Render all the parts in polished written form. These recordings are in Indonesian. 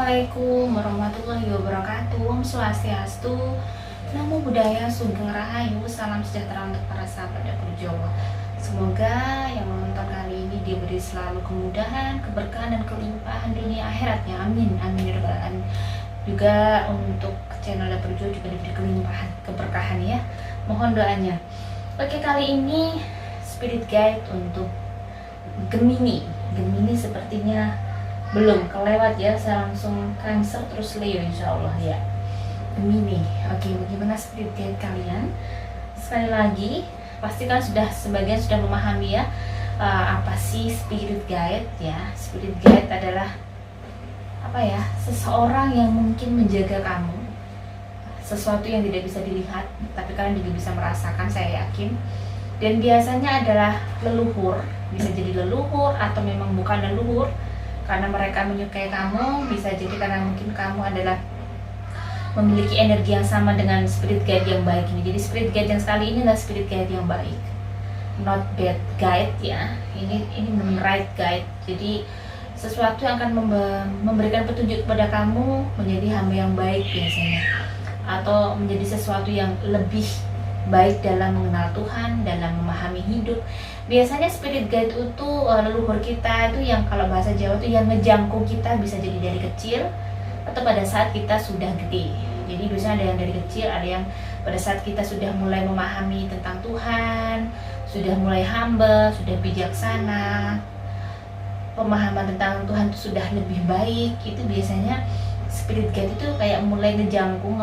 Assalamualaikum warahmatullahi wabarakatuh. Om Swastiastu, Namo Buddhaya, Sugeng Rahayu, salam sejahtera untuk para sahabat dapur Jawa. Semoga yang menonton kali ini diberi selalu kemudahan, keberkahan dan kelimpahan dunia akhiratnya. Amin, amin ya rabbal alamin. Juga untuk channel dapur Jawa juga diberi kelimpahan, keberkahan ya. Mohon doanya. Oke, kali ini spirit guide untuk Gemini. Gemini sepertinya belum kelewat ya, saya langsung Cancer terus Leo insya Allah ya. Gemini, oke, bagaimana spirit guide kalian? Sekali lagi, pastikan sebagian sudah memahami ya apa sih spirit guide ya. Spirit guide adalah apa ya, seseorang yang mungkin menjaga kamu, sesuatu yang tidak bisa dilihat tapi kalian juga bisa merasakan, saya yakin. Dan biasanya adalah leluhur, bisa jadi leluhur atau memang bukan leluhur karena mereka menyukai kamu, bisa jadi karena mungkin kamu adalah memiliki energi yang sama dengan spirit guide yang baik ini. Jadi spirit guide yang sekali ini adalah spirit guide yang baik, not bad guide ya. Ini right guide. Jadi sesuatu yang akan memberikan petunjuk kepada kamu menjadi hamba yang baik biasanya, atau menjadi sesuatu yang lebih baik dalam mengenal Tuhan, dalam memahami hidup. Biasanya spirit guide itu leluhur kita itu yang kalau bahasa Jawa itu yang ngejangkau kita, bisa jadi dari kecil atau pada saat kita sudah gede. Jadi biasanya ada yang dari kecil, ada yang pada saat kita sudah mulai memahami tentang Tuhan, sudah mulai humble, sudah bijaksana, pemahaman tentang Tuhan itu sudah lebih baik. Itu biasanya spirit guide itu kayak mulai ngejangkung,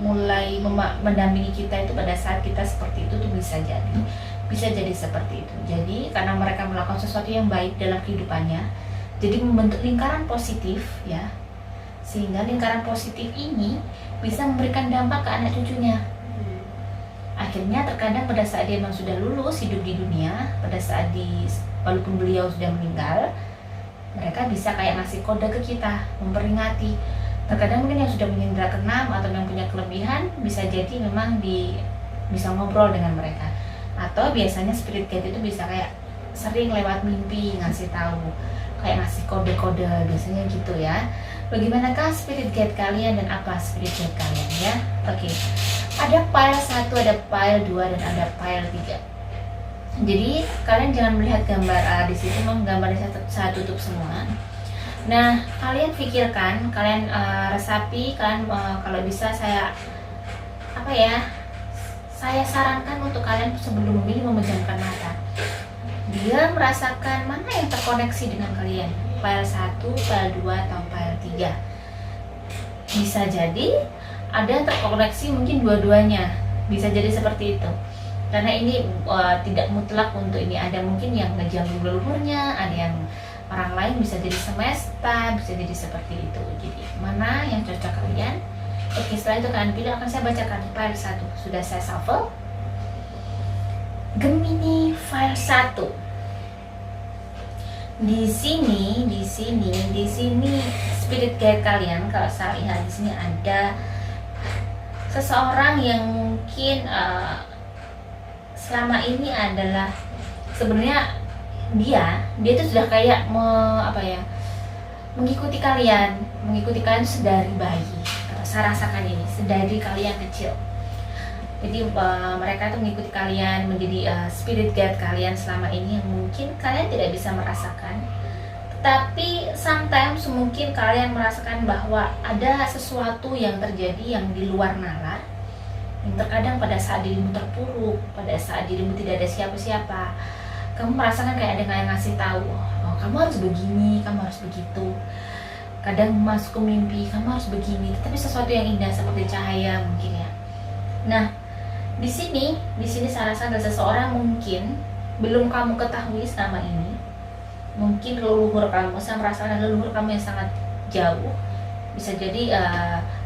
mulai mendampingi kita itu pada saat kita seperti itu tuh bisa jadi seperti itu. Jadi karena mereka melakukan sesuatu yang baik dalam kehidupannya, jadi membentuk lingkaran positif ya, sehingga lingkaran positif ini bisa memberikan dampak ke anak cucunya. Akhirnya terkadang pada saat dia memang sudah lulus hidup di dunia, pada saat walaupun beliau sudah meninggal, mereka bisa kayak ngasih kode ke kita, memperingati. Terkadang mungkin yang sudah punya indera keenam atau yang punya kelebihan bisa jadi memang bisa ngobrol dengan mereka. Atau biasanya spirit guide itu bisa kayak sering lewat mimpi ngasih tahu, kayak ngasih kode-kode biasanya gitu ya. Bagaimanakah spirit guide kalian dan apa spirit guide kalian ya? Oke. Ada pile 1, ada pile 2 dan ada pile 3. Jadi kalian jangan melihat gambar di situ, memang gambarnya saya tutup semua. Nah, kalian pikirkan, kalian resapi, kalian kalau bisa saya sarankan untuk kalian sebelum memilih memejamkan mata. Dia merasakan mana yang terkoneksi dengan kalian, file 1, file 2 atau file 3. Bisa jadi ada yang terkoneksi mungkin dua-duanya, bisa jadi seperti itu. Karena ini tidak mutlak untuk ini, ada mungkin yang ngejangkau leluhurnya, ada yang orang lain bisa jadi semesta, bisa jadi seperti itu. Jadi mana yang cocok kalian? Oke, setelah itu kalian pilih, akan saya bacakan file 1. Sudah saya shuffle. Gemini file 1. Di sini spirit guide kalian, kalau saya lihat di sini ada seseorang yang mungkin selama ini adalah sebenarnya dia itu sudah kayak mengikuti kalian sedari bayi. Saya rasakan ini sedari kalian kecil. Jadi mereka itu mengikuti kalian, menjadi spirit guide kalian selama ini yang mungkin kalian tidak bisa merasakan. Tapi sometimes mungkin kalian merasakan bahwa ada sesuatu yang terjadi yang di luar nalar, yang terkadang pada saat dirimu terpuruk, pada saat dirimu tidak ada siapa-siapa, kamu merasakan kayak ada yang ngasih tahu, oh, kamu harus begini, kamu harus begitu. Kadang masuk ke mimpi, kamu harus begini, tapi sesuatu yang indah seperti cahaya mungkin ya. Nah, di sini saya rasa ada seseorang mungkin belum kamu ketahui selama ini. Mungkin leluhur kamu, saya merasakan leluhur kamu yang sangat jauh. Bisa jadi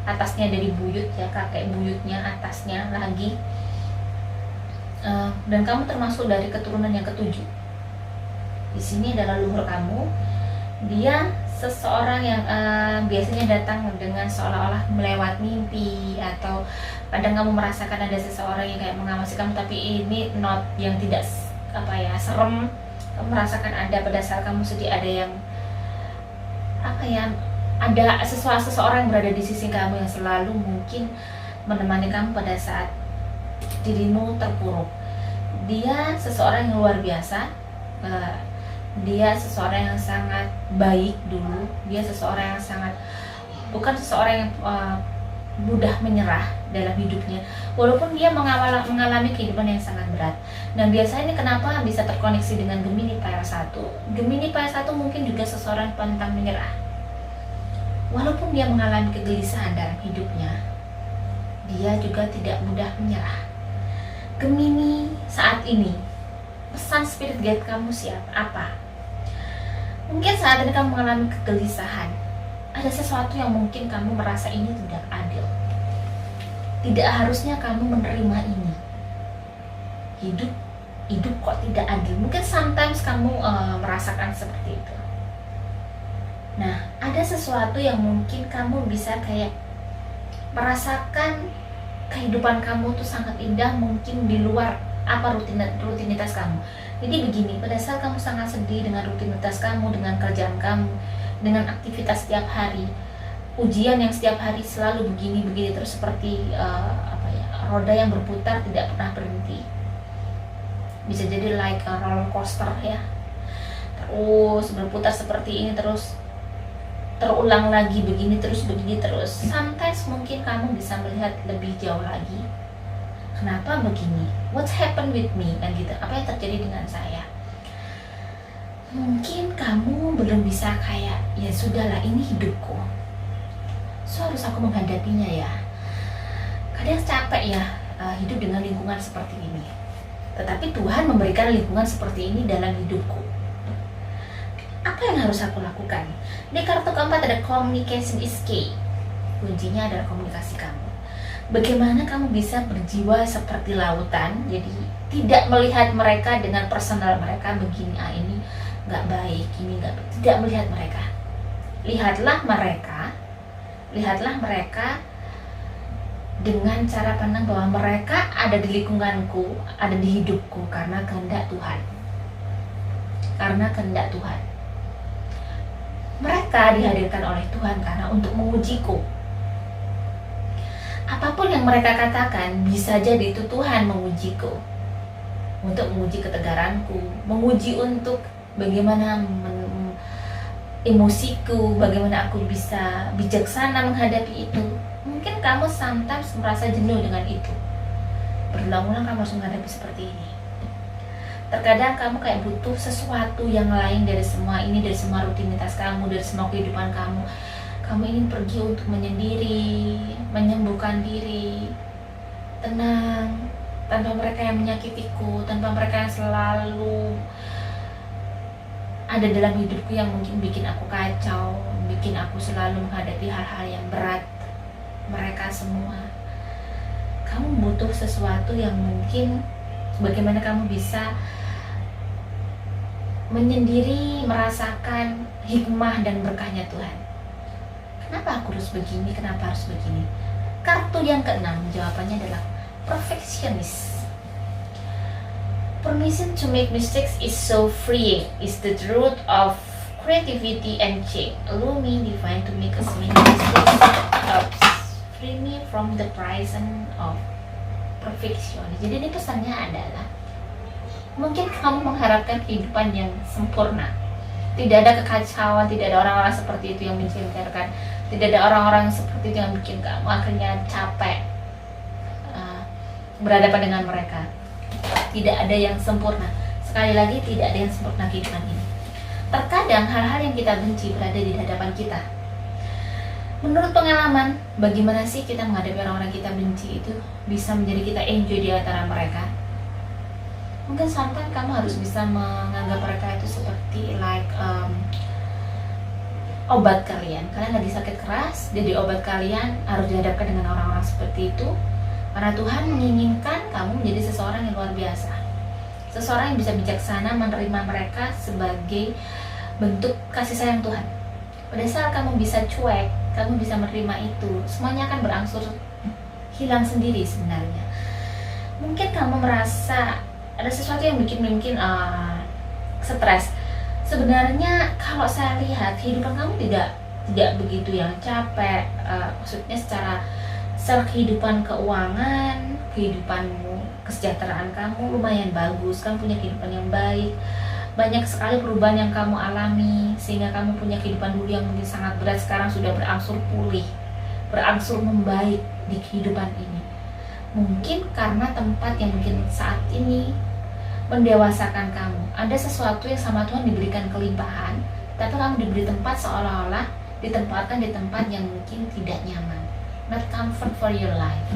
atasnya dari buyut ya, kakek buyutnya atasnya lagi. Dan kamu termasuk dari keturunan yang ketujuh. Di sini adalah leluhur kamu. Dia seseorang yang biasanya datang dengan seolah-olah melewat mimpi, atau kadang kamu merasakan ada seseorang yang kayak mengawasi kamu, tapi ini not yang tidak serem. Kamu merasakan ada pada saat kamu sedih, ada yang ada seseorang yang berada di sisi kamu yang selalu mungkin menemani kamu pada saat dirimu terpuruk. Dia seseorang yang luar biasa, dia seseorang yang sangat baik dulu, dia seseorang yang sangat, bukan seseorang yang mudah menyerah dalam hidupnya, walaupun dia mengalami kehidupan yang sangat berat. Dan biasanya ini kenapa bisa terkoneksi dengan Gemini Fire 1. Gemini Fire 1 mungkin juga seseorang pantang menyerah, walaupun dia mengalami kegelisahan dalam hidupnya, dia juga tidak mudah menyerah. Gemini saat ini, pesan spirit guide kamu apa? Mungkin saat ini kamu mengalami kegelisahan, ada sesuatu yang mungkin kamu merasa ini tidak adil. Tidak harusnya kamu menerima ini. Hidup kok tidak adil. Mungkin sometimes kamu merasakan seperti itu. Nah, ada sesuatu yang mungkin kamu bisa kayak merasakan kehidupan kamu tuh sangat indah, mungkin di luar apa rutinitas kamu. Jadi begini, pada saat kamu sangat sedih dengan rutinitas kamu, dengan kerjaan kamu, dengan aktivitas setiap hari, ujian yang setiap hari selalu begini terus, seperti roda yang berputar tidak pernah berhenti. Bisa jadi like a roller coaster ya, terus berputar seperti ini, terus terulang lagi begini terus. Sometimes mungkin kamu bisa melihat lebih jauh lagi. Kenapa begini? What happened with me? Kan gitu. Apa yang terjadi dengan saya? Mungkin kamu belum bisa kayak, ya sudahlah, ini hidupku, so harus aku menghadapinya ya. Kadang capek ya hidup dengan lingkungan seperti ini. Tetapi Tuhan memberikan lingkungan seperti ini dalam hidupku. Apa yang harus aku lakukan? Di kartu keempat ada communication is key. Kuncinya adalah komunikasi kamu. Bagaimana kamu bisa berjiwa seperti lautan, jadi tidak melihat mereka dengan personal mereka begini, ini nggak baik, ini nggak baik. Tidak melihat mereka. Lihatlah mereka dengan cara pandang bahwa mereka ada di lingkunganku, ada di hidupku karena kehendak Tuhan. Mereka dihadirkan oleh Tuhan karena untuk mengujiku. Apapun yang mereka katakan, bisa jadi itu Tuhan mengujiku, untuk menguji ketegaranku, menguji untuk bagaimana emosiku, bagaimana aku bisa bijaksana menghadapi itu. Mungkin kamu sometimes merasa jenuh dengan itu. Berulang-ulang kamu harus menghadapi seperti ini. Terkadang kamu kayak butuh sesuatu yang lain dari semua ini, dari semua rutinitas kamu, dari semua kehidupan kamu. Kamu ingin pergi untuk menyendiri, menyembuhkan diri, tenang, tanpa mereka yang menyakitiku, tanpa mereka yang selalu ada dalam hidupku yang mungkin bikin aku kacau, bikin aku selalu menghadapi hal-hal yang berat. Mereka semua. Kamu butuh sesuatu yang mungkin bagaimana kamu bisa menyendiri, merasakan hikmah dan berkahnya Tuhan. Kenapa aku harus begini? Kenapa harus begini? Kartu yang keenam, jawabannya adalah perfectionist. Permission to make mistakes is so freeing. Is the root of creativity and change. Allow me, divine, to make as many mistakes. Free me from the prison of perfection. Jadi ini pesannya adalah, mungkin kamu mengharapkan kehidupan yang sempurna, tidak ada kekacauan, tidak ada orang-orang seperti itu yang mencintakan, tidak ada orang-orang seperti itu yang bikin kamu akhirnya capek berhadapan dengan mereka. Tidak ada yang sempurna. Sekali lagi, tidak ada yang sempurna kehidupan ini. Terkadang hal-hal yang kita benci berada di hadapan kita. Menurut pengalaman, bagaimana sih kita menghadapi orang-orang kita benci itu bisa menjadi kita enjoy di antara mereka? Mungkin sometimes kamu harus bisa menganggap mereka itu seperti like obat kalian. Kalian lagi sakit keras, jadi obat kalian harus dihadapkan dengan orang-orang seperti itu. Karena Tuhan menginginkan kamu menjadi seseorang yang luar biasa, seseorang yang bisa bijaksana menerima mereka sebagai bentuk kasih sayang Tuhan. Pada saat kamu bisa cuek, kamu bisa menerima itu, semuanya akan berangsur hilang sendiri sebenarnya. Mungkin kamu merasa ada sesuatu yang bikin stres. Sebenarnya kalau saya lihat kehidupan kamu tidak begitu yang capek, maksudnya secara kehidupan keuangan, kehidupanmu, kesejahteraan kamu lumayan bagus, kamu punya kehidupan yang baik, banyak sekali perubahan yang kamu alami, sehingga kamu punya kehidupan dulu yang mungkin sangat berat sekarang sudah berangsur pulih, berangsur membaik di kehidupan ini. Mungkin karena tempat yang mungkin saat ini mendewasakan kamu. Ada sesuatu yang sama Tuhan diberikan kelimpahan, tapi kamu diberi tempat seolah-olah ditempatkan di tempat yang mungkin tidak nyaman, not comfort for your life.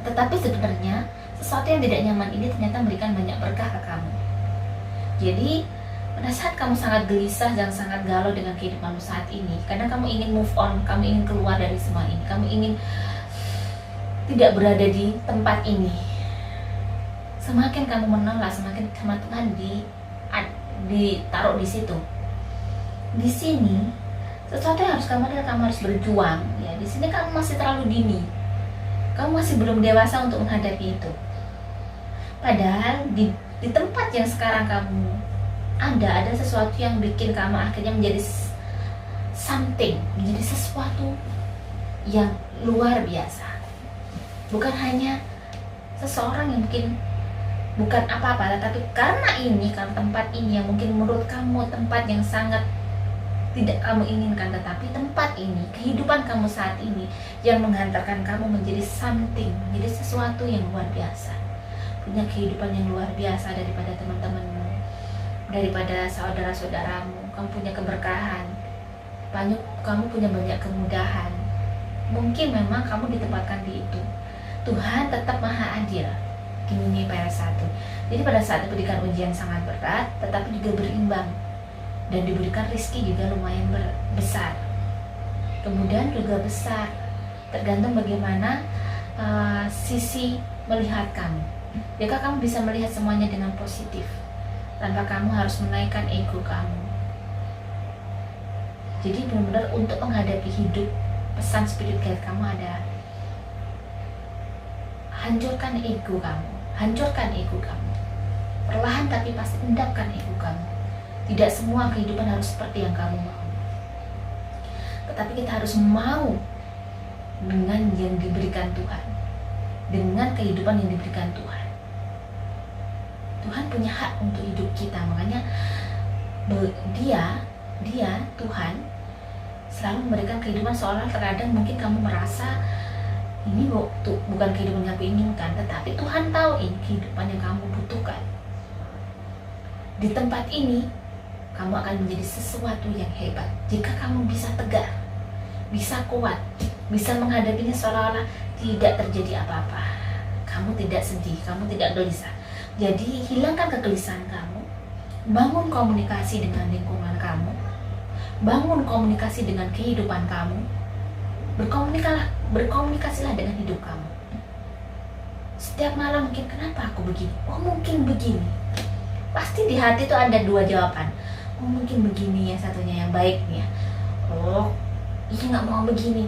Tetapi sebenarnya sesuatu yang tidak nyaman ini ternyata memberikan banyak berkah ke kamu. Jadi pada saat kamu sangat gelisah dan sangat galau dengan kehidupanmu saat ini, karena kamu ingin move on, kamu ingin keluar dari semua ini, kamu ingin tidak berada di tempat ini, semakin kamu menolak, semakin sama Tuhan ditaruh di situ. Di sini sesuatu yang harus kamu adalah kamu harus berjuang. Ya, di sini kamu masih terlalu dini, kamu masih belum dewasa untuk menghadapi itu. Padahal di tempat yang sekarang kamu ada sesuatu yang bikin kamu akhirnya menjadi something, menjadi sesuatu yang luar biasa. Bukan hanya seseorang yang mungkin bukan apa-apa, tetapi karena tempat ini yang mungkin menurut kamu tempat yang sangat tidak kamu inginkan, tetapi tempat ini, kehidupan kamu saat ini yang menghantarkan kamu menjadi something, menjadi sesuatu yang luar biasa, punya kehidupan yang luar biasa daripada teman-temanmu, daripada saudara-saudaramu. Kamu punya keberkahan, kamu punya banyak kemudahan. Mungkin memang kamu ditempatkan di itu. Tuhan tetap maha adil. Ini PS 1. Jadi pada saat diberikan ujian sangat berat, tetapi juga berimbang, dan diberikan rezeki juga lumayan besar, kemudian juga besar, tergantung bagaimana sisi melihat kamu. Jika kamu bisa melihat semuanya dengan positif, tanpa kamu harus menaikkan ego kamu. Jadi benar-benar untuk menghadapi hidup, pesan spirit guide kamu ada: hancurkan ego kamu, hancurkan ego kamu. Perlahan tapi pasti endapkan ego kamu. Tidak semua kehidupan harus seperti yang kamu mau, tetapi kita harus mau dengan yang diberikan Tuhan, dengan kehidupan yang diberikan Tuhan. Tuhan punya hak untuk hidup kita, makanya Tuhan selalu memberikan kehidupan seolah terkadang mungkin kamu merasa ini bukan kehidupan yang aku inginkan, tetapi Tuhan tahu ini kehidupan yang kamu butuhkan. Di tempat ini kamu akan menjadi sesuatu yang hebat jika kamu bisa tegar, bisa kuat, bisa menghadapinya seolah-olah tidak terjadi apa-apa. Kamu tidak sedih, kamu tidak gelisah. Jadi hilangkan kegelisahan kamu, bangun komunikasi dengan lingkungan kamu, bangun komunikasi dengan kehidupan kamu, berkomunikasilah dengan hidup kamu. Setiap malam mungkin, kenapa aku begini? Oh mungkin begini. Pasti di hati itu ada dua jawaban. Oh mungkin begini, yang satunya yang baik nih ya. Oh ini nggak mau begini.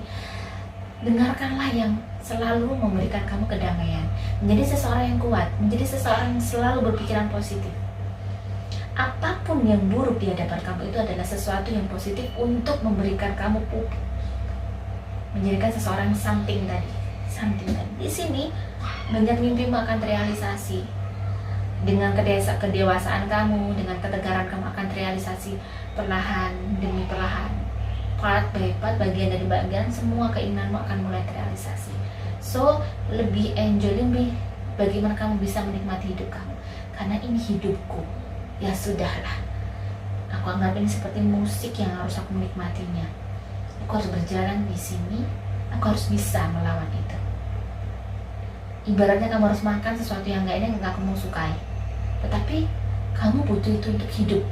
Dengarkanlah yang selalu memberikan kamu kedamaian, menjadi seseorang yang kuat, menjadi seseorang yang selalu berpikiran positif. Apapun yang buruk di hadapan kamu itu adalah sesuatu yang positif untuk memberikan kamu pupuk, menjadikan seseorang something tadi. Di sini banyak mimpimu akan terrealisasi. Dengan kedewasaan kamu, dengan ketegaran kamu akan terrealisasi perlahan demi perlahan. Part by part, bagian dari bagian, semua keinginanmu akan mulai terrealisasi. So, lebih enjoy, lebih bagaimana kamu bisa menikmati hidup kamu. Karena ini hidupku. Ya sudahlah. Aku anggap ini seperti musik yang harus aku menikmatinya. Aku harus berjalan di sini, aku harus bisa melawan itu. Ibaratnya kamu harus makan sesuatu yang gak kamu sukai, tetapi kamu butuh itu untuk hidup,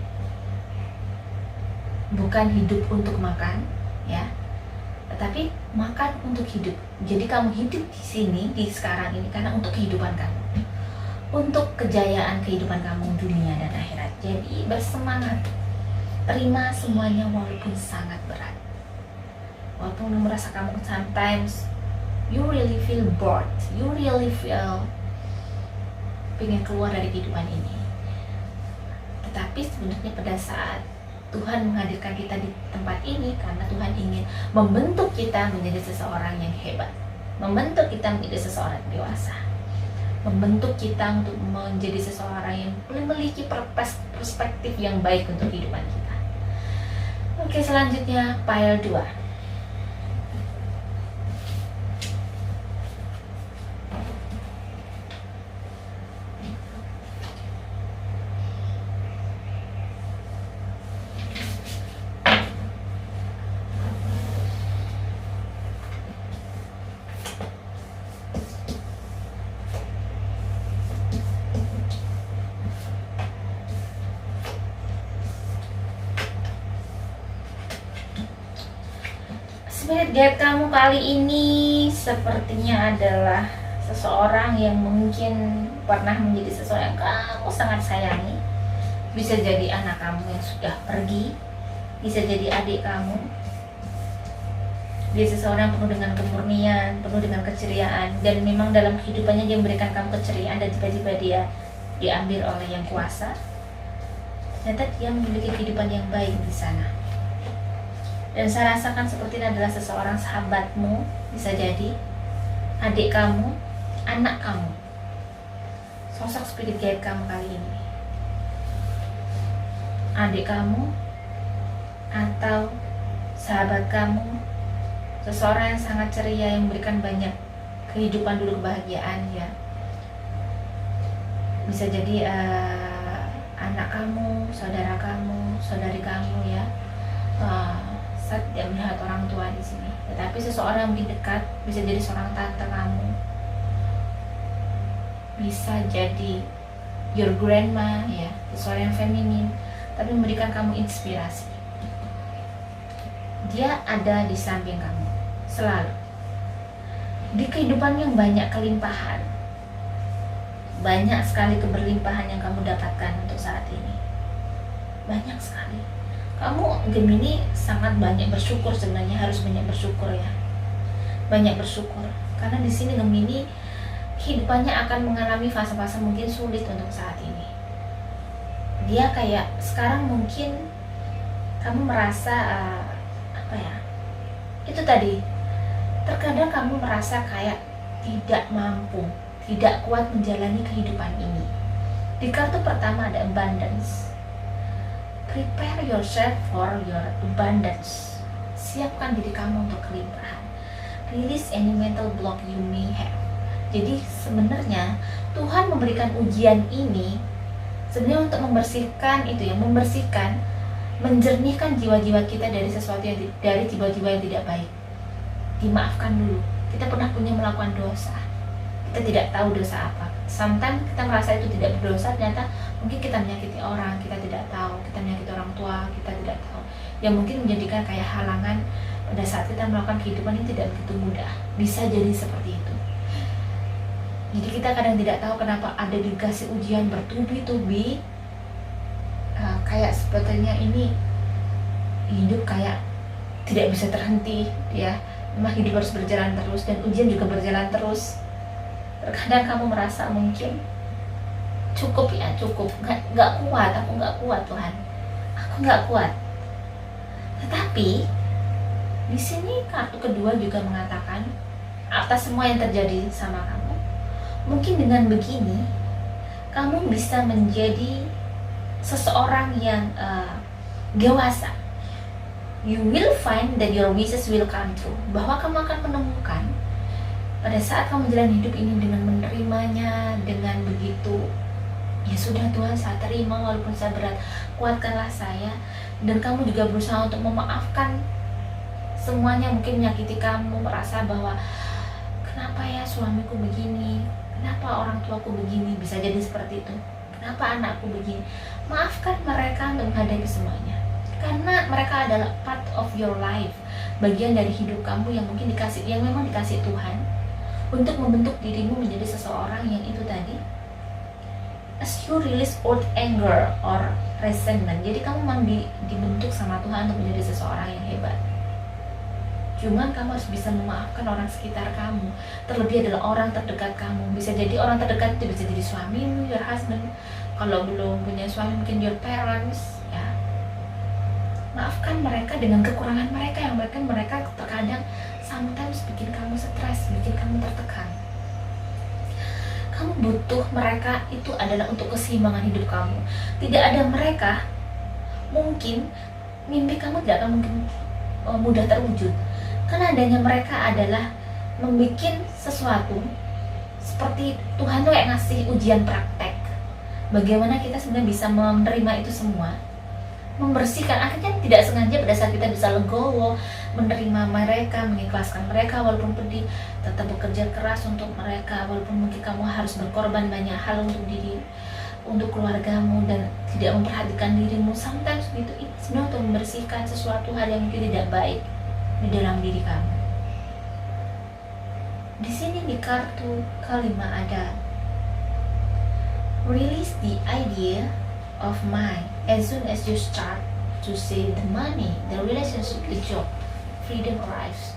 bukan hidup untuk makan, ya, tetapi makan untuk hidup. Jadi kamu hidup di sini, di sekarang ini karena untuk kehidupan kamu, untuk kejayaan kehidupan kamu dunia dan akhirat. Jadi bersemangat, terima semuanya walaupun sangat berat. Walaupun merasa kamu sometimes you really feel bored, you really feel pengen keluar dari kehidupan ini, tetapi sebenarnya pada saat Tuhan menghadirkan kita di tempat ini karena Tuhan ingin membentuk kita menjadi seseorang yang hebat, membentuk kita menjadi seseorang dewasa, membentuk kita untuk menjadi seseorang yang memiliki perspektif yang baik untuk kehidupan kita. Oke, selanjutnya file 2. Spirit guide kamu kali ini sepertinya adalah seseorang yang mungkin pernah menjadi seseorang yang kamu sangat sayangi. Bisa jadi anak kamu yang sudah pergi, bisa jadi adik kamu. Dia seseorang penuh dengan kemurnian, penuh dengan keceriaan, dan memang dalam kehidupannya dia memberikan kamu keceriaan, dan tiba-tiba dia diambil oleh yang kuasa. Ternyata dia memiliki kehidupan yang baik di sana. Dan saya rasakan seperti ini adalah seseorang sahabatmu, bisa jadi adik kamu, anak kamu. Sosok spirit guide kamu kali ini, adik kamu atau sahabat kamu, seseorang yang sangat ceria, yang memberikan banyak kehidupan dulu, kebahagiaan ya. Bisa jadi anak kamu, saudara kamu, saudari kamu ya. Saat tidak melihat orang tua di sini, tetapi seseorang yang mungkin dekat, bisa jadi seorang tante kamu, bisa jadi your grandma ya, seseorang yang feminin, tapi memberikan kamu inspirasi. Dia ada di samping kamu selalu. Di kehidupan yang banyak kelimpahan, banyak sekali keberlimpahan yang kamu dapatkan untuk saat ini, banyak sekali. Kamu Gemini sangat banyak bersyukur, sebenarnya harus banyak bersyukur ya, banyak bersyukur, karena di sini Gemini kehidupannya akan mengalami fase-fase mungkin sulit untuk saat ini. Dia kayak sekarang mungkin kamu merasa apa ya? Itu tadi, terkadang kamu merasa kayak tidak mampu, tidak kuat menjalani kehidupan ini. Di kartu pertama ada abundance. Prepare yourself for your abundance. Siapkan diri kamu untuk kelimpahan. Release any mental block you may have. Jadi sebenarnya Tuhan memberikan ujian ini sebenarnya untuk membersihkan itu ya, membersihkan, menjernihkan jiwa-jiwa kita dari sesuatu yang dari jiwa-jiwa yang tidak baik. Dimaafkan dulu. Kita pernah punya melakukan dosa. Kita tidak tahu dosa apa. Sometimes kita merasa itu tidak berdosa, ternyata mungkin kita menyakiti orang, kita tidak tahu, kita menyakiti orang tua, kita tidak tahu, yang mungkin menjadikan kayak halangan pada saat kita melakukan kehidupan ini tidak begitu mudah. Bisa jadi seperti itu. Jadi kita kadang tidak tahu kenapa ada dikasih ujian bertubi-tubi, kayak sebetulnya ini hidup kayak tidak bisa terhenti ya, memang hidup harus berjalan terus, dan ujian juga berjalan terus. Terkadang kamu merasa mungkin cukup ya, cukup, nggak kuat, aku nggak kuat Tuhan, aku nggak kuat. Tetapi di sini kartu kedua juga mengatakan atas semua yang terjadi sama kamu, mungkin dengan begini kamu bisa menjadi seseorang yang dewasa. You will find that your wishes will come true, bahwa kamu akan menemukan pada saat kamu menjalani hidup ini dengan menerimanya, dengan begitu, ya sudah Tuhan, saya terima walaupun saya berat, kuatkanlah saya. Dan kamu juga berusaha untuk memaafkan semuanya, mungkin menyakiti kamu, merasa bahwa kenapa ya suamiku begini, kenapa orang tuaku begini, bisa jadi seperti itu, kenapa anakku begini. Maafkan mereka untuk menghadapi semuanya, karena mereka adalah part of your life, bagian dari hidup kamu yang mungkin dikasih, yang memang dikasih Tuhan untuk membentuk dirimu menjadi seseorang yang itu tadi. As you release old anger or resentment, jadi kamu memang dibentuk sama Tuhan untuk menjadi seseorang yang hebat. Cuman kamu harus bisa memaafkan orang sekitar kamu, terlebih adalah orang terdekat kamu. Bisa jadi orang terdekat itu bisa jadi suamimu, your husband. Kalau belum punya suami mungkin your parents ya. Maafkan mereka dengan kekurangan mereka yang bahkan mereka terkadang sometimes bikin kamu stres, bikin kamu tertekan. Kamu butuh mereka itu adalah untuk keseimbangan hidup kamu. Tidak ada mereka, mungkin mimpi kamu tidak akan mungkin mudah terwujud. Karena adanya mereka adalah membuat sesuatu seperti Tuhan tuh kayak ngasih ujian praktek. Bagaimana kita sebenarnya bisa menerima itu semua, membersihkan. Akhirnya tidak sengaja pada saat kita bisa legowo, menerima mereka, mengikhlaskan mereka walaupun pedih, tetap bekerja keras untuk mereka walaupun mungkin kamu harus berkorban banyak hal untuk untuk keluargamu dan tidak memperhatikan dirimu. Sometimes gitu, ini sebenarnya untuk membersihkan sesuatu hal yang mungkin tidak baik di dalam diri kamu. Di sini di kartu kelima ada release the idea of mind as soon as you start to save the money, the relationship, the job, freedom arrives.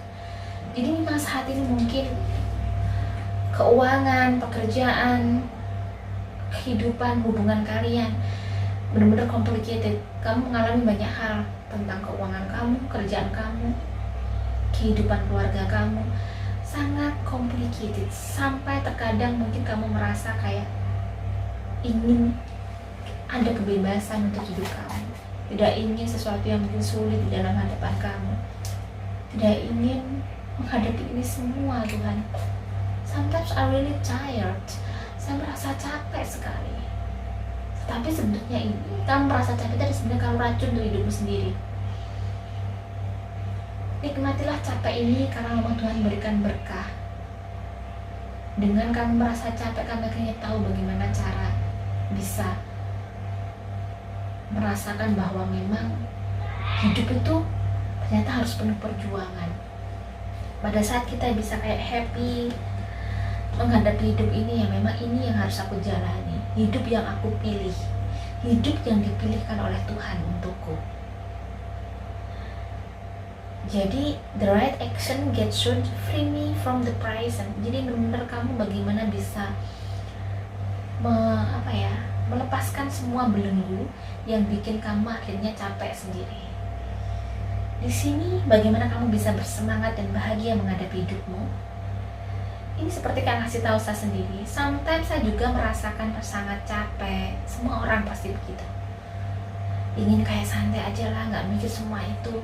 Jadi memang saat ini mungkin keuangan, pekerjaan, kehidupan, hubungan kalian benar-benar complicated. Kamu mengalami banyak hal tentang keuangan kamu, kerjaan kamu, kehidupan keluarga kamu, sangat complicated. Sampai terkadang mungkin kamu merasa kayak ingin ada kebebasan untuk hidup kamu, tidak ingin sesuatu yang mungkin sulit di dalam hadapan kamu, tidak ingin menghadapi ini semua. Tuhan, sometimes I'm really tired, saya merasa capek sekali. Tapi sebenarnya ini, kamu merasa capek tadi sebenarnya kamu racun untuk hidupmu sendiri. Nikmatilah capek ini karena memang Tuhan berikan berkah. Dengan kamu merasa capek, kamu akhirnya tahu bagaimana cara bisa merasakan bahwa memang hidup itu ternyata harus penuh perjuangan. Pada saat kita bisa kayak happy menghadapi hidup ini, ya memang ini yang harus aku jalani, hidup yang aku pilih, hidup yang dipilihkan oleh Tuhan untukku. Jadi the right action gets shown free me from the present. Jadi benar-benar kamu bagaimana bisa melepaskan semua belenggu yang bikin kamu akhirnya capek sendiri. Di sini bagaimana kamu bisa bersemangat dan bahagia menghadapi hidupmu. Ini seperti kayak ngasih tahu saya sendiri. Sometimes saya juga merasakan sangat capek. Semua orang pasti begitu. Ingin kayak santai aja lah, nggak mikir semua itu.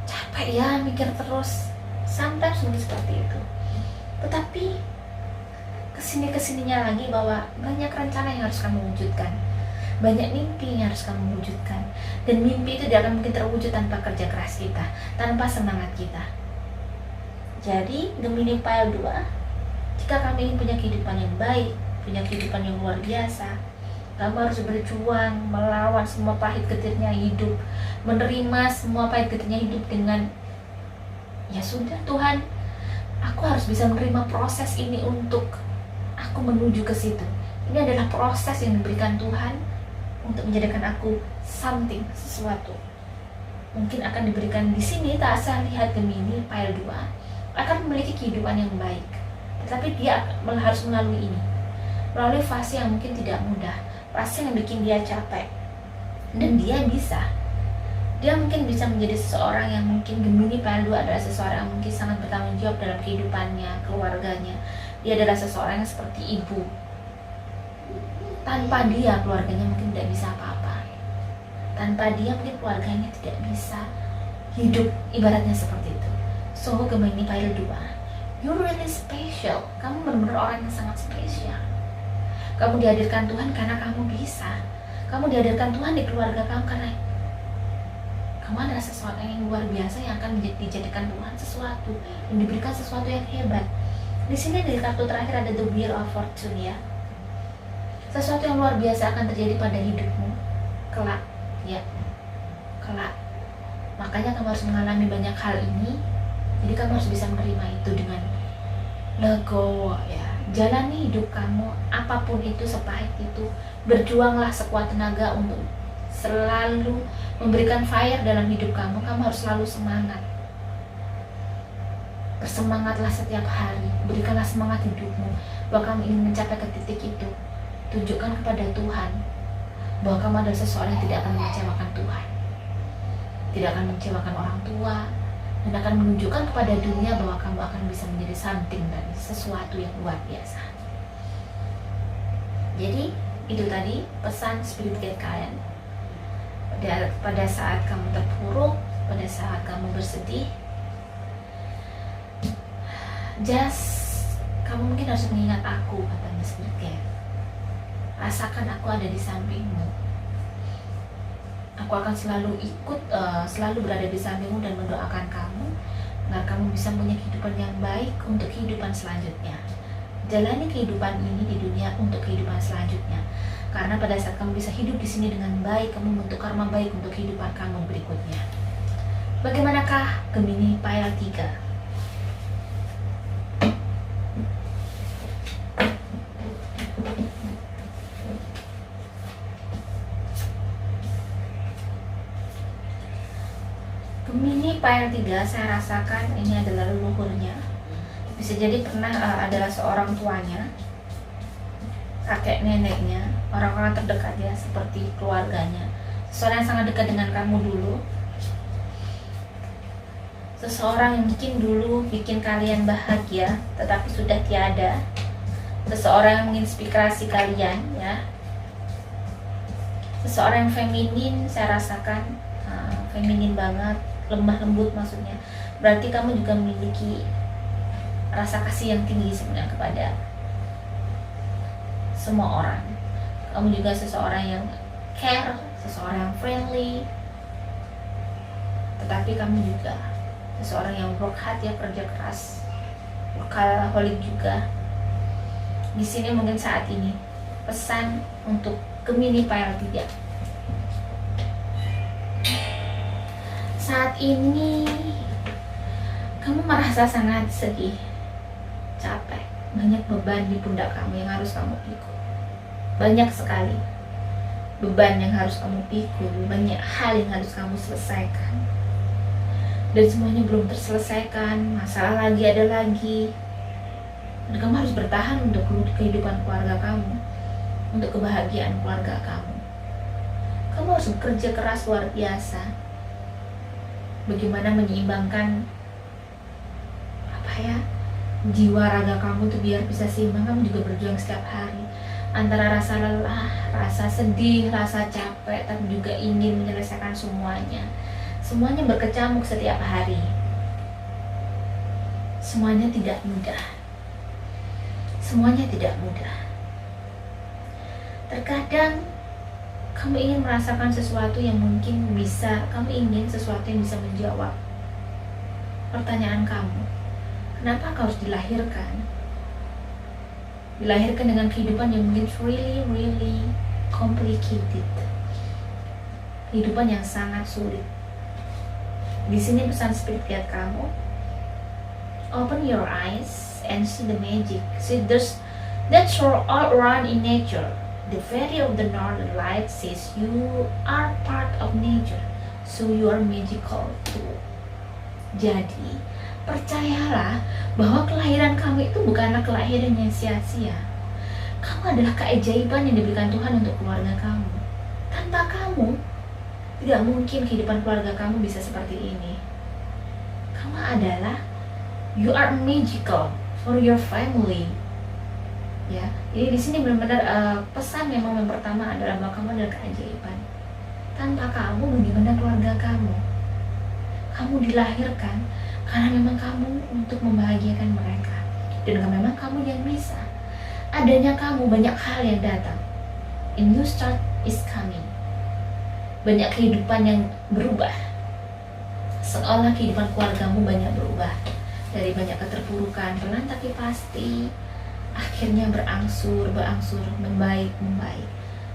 Capek ya mikir terus. Sometimes mungkin seperti itu. Tetapi kesininya lagi bahwa banyak rencana yang harus kamu wujudkan, banyak mimpi yang harus kamu wujudkan, dan mimpi itu tidak akan mungkin terwujud tanpa kerja keras kita, tanpa semangat kita. Jadi Gemini Pile 2, jika kamu ingin punya kehidupan yang baik, punya kehidupan yang luar biasa, kamu harus berjuang melawan semua pahit getirnya hidup, menerima semua pahit getirnya hidup dengan ya sudah Tuhan, aku harus bisa menerima proses ini untuk aku menuju ke situ. Ini adalah proses yang diberikan Tuhan untuk menjadikan aku something, sesuatu. Mungkin akan diberikan di sini. Tak asal lihat Gemini Pile 2 akan memiliki kehidupan yang baik, tetapi dia harus melalui ini, melalui fase yang mungkin tidak mudah, fase yang bikin dia capek. Dan dia mungkin bisa menjadi seseorang yang mungkin Gemini Pile 2 adalah seseorang yang mungkin sangat bertanggung jawab dalam kehidupannya, keluarganya. Dia adalah seseorang yang seperti ibu. Tanpa dia keluarganya mungkin tidak bisa apa-apa. Tanpa dia mungkin keluarganya tidak bisa hidup, ibaratnya seperti itu. So Gemini Pile 2, you're really special. Kamu benar-benar orang yang sangat spesial. Kamu dihadirkan Tuhan karena kamu bisa. Kamu dihadirkan Tuhan di keluarga kamu karena kamu adalah sesuatu yang luar biasa yang akan dijadikan Tuhan sesuatu, yang diberikan sesuatu yang hebat. Di sini di kartu terakhir ada The Wheel of Fortune ya. Sesuatu yang luar biasa akan terjadi pada hidupmu kelak, ya. Kelak. Makanya kamu harus mengalami banyak hal ini. Jadi kamu harus bisa menerima itu dengan legowo ya. Jalani hidup kamu apapun itu, sepahit itu. Berjuanglah sekuat tenaga untuk selalu memberikan fire dalam hidup kamu. Kamu harus selalu semangat. Bersemangatlah setiap hari, berikanlah semangat hidupmu bahwa kamu ingin mencapai ke titik itu. Tunjukkan kepada Tuhan bahwa kamu adalah seseorang yang tidak akan mengecewakan Tuhan. tidak akan mengecewakan orang tua, dan akan menunjukkan kepada dunia bahwa kamu akan bisa menjadi something dari sesuatu yang luar biasa. Jadi itu tadi pesan spirit guide kalian. Pada saat kamu terpuruk, pada saat kamu bersedih, kamu mungkin harus mengingat aku, kata spirit guide. Rasakan aku ada di sampingmu. Aku akan selalu selalu berada di sampingmu dan mendoakan kamu agar kamu bisa punya kehidupan yang baik untuk kehidupan selanjutnya. Jalani kehidupan ini di dunia untuk kehidupan selanjutnya. Karena pada saat kamu bisa hidup di sini dengan baik, kamu membentuk karma baik untuk kehidupan kamu berikutnya. Bagaimanakah Gemini Pile 3? Gemini Pile 3, saya rasakan ini adalah leluhurnya. Bisa jadi pernah adalah seorang tuanya, kakek neneknya, orang-orang terdekat ya, seperti keluarganya. Seseorang yang sangat dekat dengan kamu dulu. Seseorang yang mungkin dulu bikin kalian bahagia, tetapi sudah tiada. Seseorang yang menginspirasi kalian ya. Seseorang yang feminin, saya rasakan feminin banget, lemah lembut maksudnya. Berarti kamu juga memiliki rasa kasih yang tinggi sebenarnya kepada semua orang. Kamu juga seseorang yang care, seseorang yang friendly, tetapi kamu juga seseorang yang work hard ya, kerja keras, workaholic juga. Di sini mungkin saat ini pesan untuk Gemini Pile 3. Saat ini kamu merasa sangat sedih, capek, banyak beban di pundak kamu yang harus kamu pikul. Banyak sekali beban yang harus kamu pikul, banyak hal yang harus kamu selesaikan. Dan semuanya belum terselesaikan, masalah lagi ada lagi. Dan kamu harus bertahan untuk kehidupan keluarga kamu, untuk kebahagiaan keluarga kamu. Kamu harus bekerja keras luar biasa. Bagaimana menyeimbangkan jiwa raga kamu tuh biar bisa seimbang. Kamu juga berjuang setiap hari antara rasa lelah, rasa sedih, rasa capek, tapi juga ingin menyelesaikan semuanya. Semuanya berkecamuk setiap hari. Semuanya tidak mudah. Semuanya tidak mudah. Terkadang kamu ingin merasakan sesuatu yang mungkin bisa, kamu ingin sesuatu yang bisa menjawab pertanyaan kamu. Kenapa kau harus dilahirkan? Dilahirkan dengan kehidupan yang mungkin really complicated. Kehidupan yang sangat sulit. Di sini pesan spirit guide kamu, open your eyes and see the magic. See that's all around in nature. The fairy of the northern light says you are part of nature, so you are magical too. Jadi, percayalah bahwa kelahiran kamu itu bukanlah kelahiran yang sia-sia. Kamu adalah keajaiban yang diberikan Tuhan untuk keluarga kamu. Tanpa kamu, tidak mungkin kehidupan keluarga kamu bisa seperti ini. Kamu adalah, you are magical for your family. Ya, jadi di sini benar-benar pesan memang yang pertama adalah bahwa kamu adalah keajaiban. Tanpa kamu, bagaimana keluarga kamu? Kamu dilahirkan karena memang kamu untuk membahagiakan mereka, dan memang kamu yang bisa. Adanya kamu, banyak hal yang datang. A new start is coming. Banyak kehidupan yang berubah. Seolah kehidupan keluargamu banyak berubah dari banyak keterpurukan, pelan tapi pasti akhirnya berangsur membaik.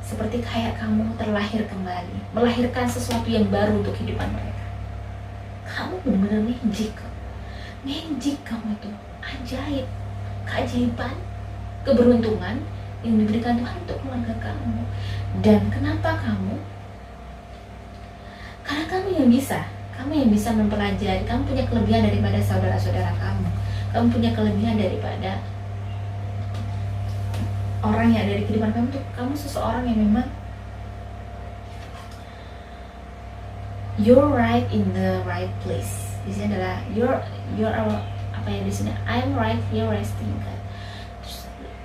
Seperti kayak kamu terlahir kembali, melahirkan sesuatu yang baru untuk kehidupan mereka. Kamu benar-benar magic kamu itu, ajaib, keajaiban, keberuntungan yang diberikan Tuhan untuk keluarga kamu. Dan kenapa kamu? Karena kamu yang bisa mempelajari. Kamu punya kelebihan daripada saudara-saudara kamu. Kamu punya kelebihan daripada orang yang ada di kehidupan kamu tuh. Kamu seseorang yang memang you're right in the right place. Di sini adalah you're apa ya di sini, I'm right here resting God.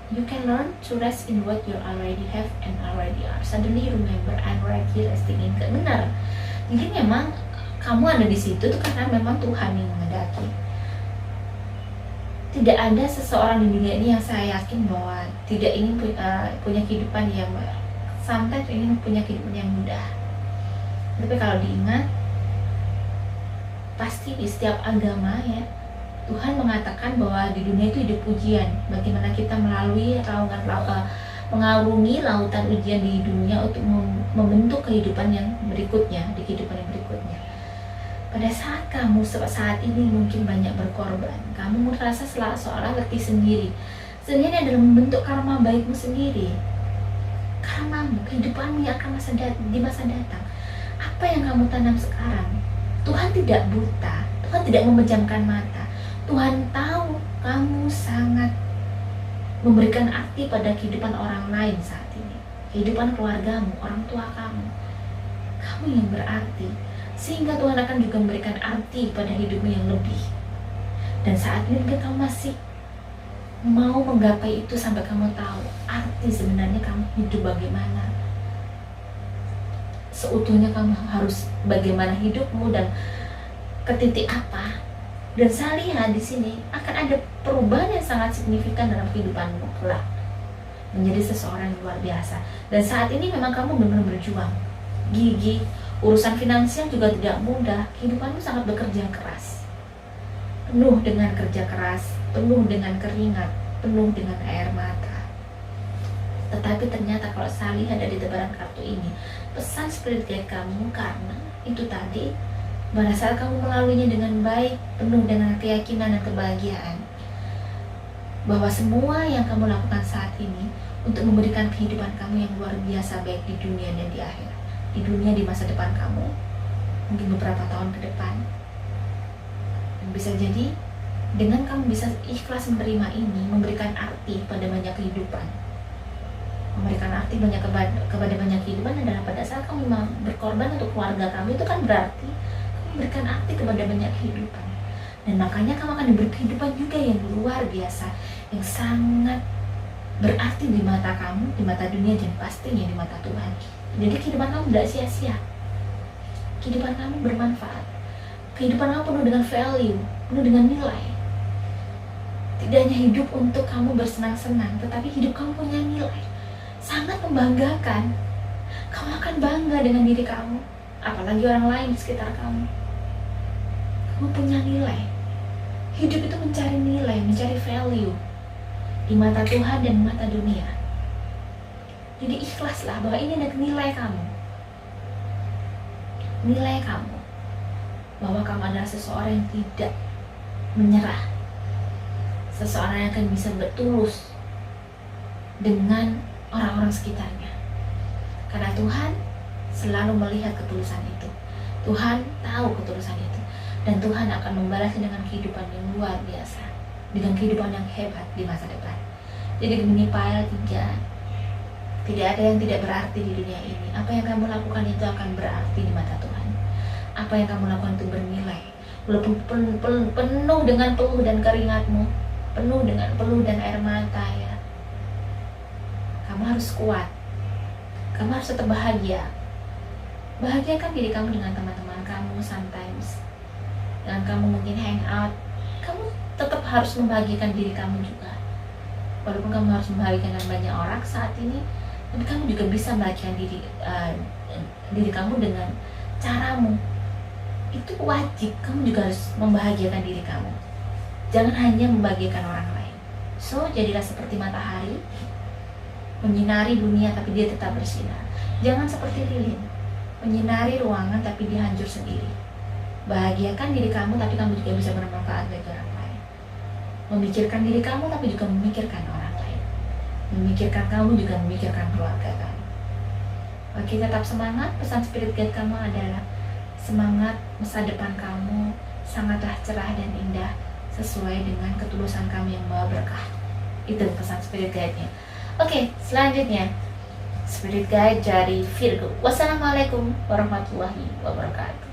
You can learn to rest in what you already have and already are. Suddenly you remember I'm right here resting in God. Benar. Jadi memang kamu ada di situ tuh karena memang Tuhan yang menghendaki. Tidak ada seseorang di dunia ini yang saya yakin bahwa tidak ingin punya kehidupan yang sampai ingin punya kehidupan yang mudah. Tapi kalau diingat, pasti di setiap agama ya, Tuhan mengatakan bahwa di dunia itu hidup ujian. Bagaimana kita melalui mengarungi lautan ujian di dunia untuk membentuk kehidupan yang berikutnya, di kehidupan yang berikutnya. Pada saat kamu saat ini mungkin banyak berkorban, kamu merasa seolah letih sendiri. Sebenarnya adalah membentuk karma baikmu sendiri. Karmamu, kehidupanmu yang akan di masa datang. Apa yang kamu tanam sekarang? Tuhan tidak buta, Tuhan tidak memejamkan mata. Tuhan tahu kamu sangat memberikan arti pada kehidupan orang lain saat ini. Kehidupan keluargamu, orang tua kamu. Kamu yang berarti. Sehingga Tuhan akan juga memberikan arti pada hidupmu yang lebih. Dan saat ini mungkin kamu masih mau menggapai itu sampai kamu tahu arti sebenarnya kamu hidup bagaimana. Seutuhnya kamu harus bagaimana hidupmu dan ke titik apa. Dan saya lihat di sini akan ada perubahan yang sangat signifikan dalam kehidupanmu kelak. Menjadi seseorang yang luar biasa. Dan saat ini memang kamu benar-benar berjuang. Gigih. Urusan finansial juga tidak mudah. Kehidupanmu sangat bekerja keras, penuh dengan kerja keras, penuh dengan keringat, penuh dengan air mata. Tetapi ternyata kalau saya lihat dari tebaran kartu ini, pesan spirit guide kamu karena itu tadi, pada saat kamu melaluinya dengan baik, penuh dengan keyakinan dan kebahagiaan, bahwa semua yang kamu lakukan saat ini untuk memberikan kehidupan kamu yang luar biasa baik di dunia dan di akhirat. Di dunia, di masa depan kamu, mungkin beberapa tahun ke depan. Dan bisa jadi dengan kamu bisa ikhlas menerima ini, memberikan arti pada banyak kehidupan. Memberikan arti banyak kepada banyak kehidupan adalah pada saat kamu memang berkorban untuk keluarga kamu, itu kan berarti kamu memberikan arti kepada banyak kehidupan. Dan makanya kamu akan diberi kehidupan juga yang luar biasa, yang sangat berarti di mata kamu, di mata dunia, dan pastinya di mata Tuhan. Jadi kehidupan kamu tidak sia-sia. Kehidupan kamu bermanfaat. Kehidupan kamu penuh dengan value, penuh dengan nilai. Tidak hanya hidup untuk kamu bersenang-senang, tetapi hidup kamu punya nilai. Sangat membanggakan. Kamu akan bangga dengan diri kamu, apalagi orang lain di sekitar kamu. Kamu punya nilai. Hidup itu mencari nilai, mencari value di mata Tuhan dan mata dunia. Jadi ikhlaslah bahwa ini adalah nilai kamu. Nilai kamu. Bahwa kamu adalah seseorang yang tidak menyerah. Seseorang yang akan bisa bertulus dengan orang-orang sekitarnya. Karena Tuhan selalu melihat ketulusan itu. Tuhan tahu ketulusan itu. Dan Tuhan akan membalasnya dengan kehidupan yang luar biasa. Dengan kehidupan yang hebat di masa depan. Jadi begini Pile 3. Tidak ada yang tidak berarti di dunia ini. Apa yang kamu lakukan itu akan berarti di mata Tuhan. Apa yang kamu lakukan itu bernilai. Walaupun penuh dengan peluh dan keringatmu, penuh dan air mata ya. Kamu harus kuat. Kamu harus tetap bahagia. Bahagiakan diri kamu dengan teman-teman kamu sometimes. Dengan kamu mungkin hang out. Kamu tetap harus membahagiakan diri kamu juga. Walaupun kamu harus membahagiakan banyak orang saat ini, tapi kamu juga bisa membahagiakan diri kamu dengan caramu. Itu wajib, kamu juga harus membahagiakan diri kamu. Jangan hanya membahagiakan orang lain. So, jadilah seperti matahari, menyinari dunia tapi dia tetap bersinar. Jangan seperti lilin, menyinari ruangan tapi dia hancur sendiri. Bahagiakan diri kamu tapi kamu juga bisa bermanfaat bagi orang lain. Memikirkan diri kamu tapi juga memikirkan orang lain. Memikirkan kamu juga memikirkan keluarga kamu. Oke, tetap semangat. Pesan spirit guide kamu adalah semangat, masa depan kamu sangatlah cerah dan indah sesuai dengan ketulusan kamu yang membawa berkah. Itu pesan spirit guide-nya. Oke, selanjutnya spirit guide dari Virgo. Wassalamualaikum warahmatullahi wabarakatuh.